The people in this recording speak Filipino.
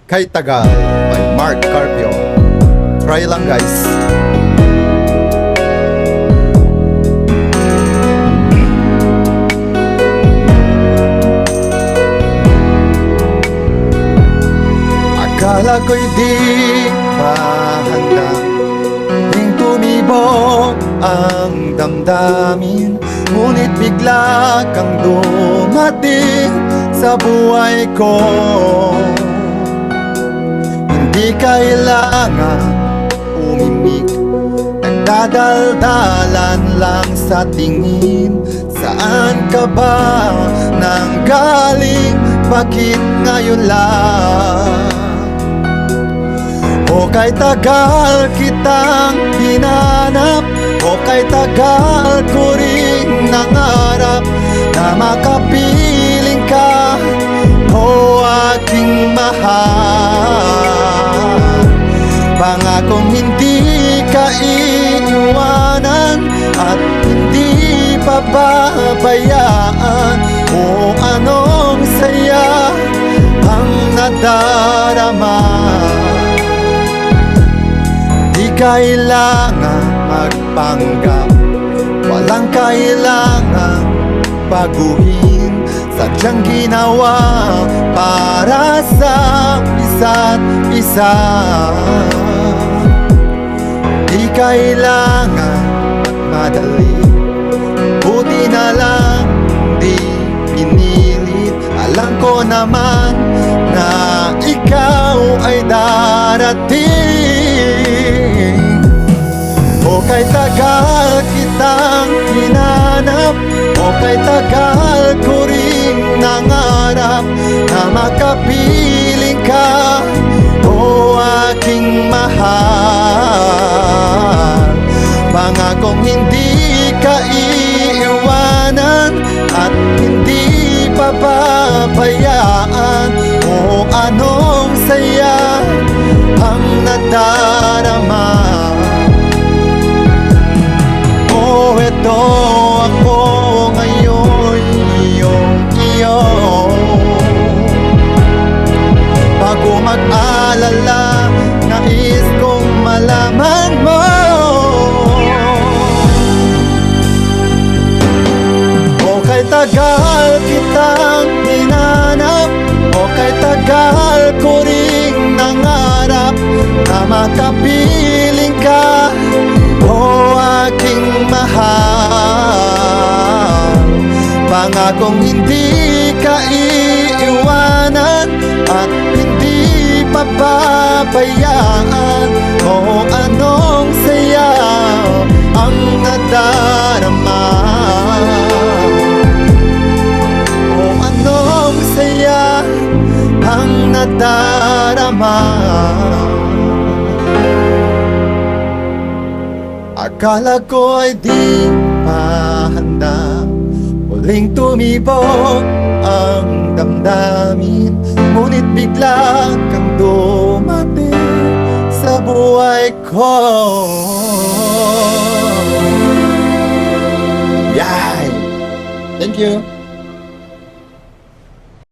Kay Tagal by Mark Carpio. Try lang guys. Akala ko'y di pa handa, ting tumibok ang damdamin, ngunit bigla kang dumating sa buhay ko. Hindi kailangan umimik, nagdadaldalan lang sa tingin. Saan ka ba nanggaling? Bakit ngayon lang? O kay tagal kitang hinanap, o kay tagal ko ring nangarap na makapiling ka, o aking mahal. Pangakong hindi ka iiwanan at hindi pababayaan. O anong saya ang nadarama. Di kailangan magpanggap, walang kailangan baguhin. Sadyang ginawa para sa isa't isa. Di kailangan magmadali, buti na lang di pinilit. Alam ko naman na ikaw ay darating. O kay tagal kitang hinanap, o kay tagal ko ring nangarap na makapiling ka, o aking mahal. Pangakong hindi ka iiwanan at hindi pababayaan. O anong saya ang nadarama. O eto ako ngayon, iyo. Bago mag-alala, nais kong malaman mo. O kay tagal kitang hinanap, o kay tagal ko ring nangarap na makapiling ka, o aking mahal. Pangakong hindi ka iiwanan at hindi pababayaan. O anong saya ang nadarama. O anong saya ang nadarama. Akala ko ay di pa handa, muling tumibok ang damdamin, ngunit bigla kang dumating sa buhay ko. Yay! Thank you!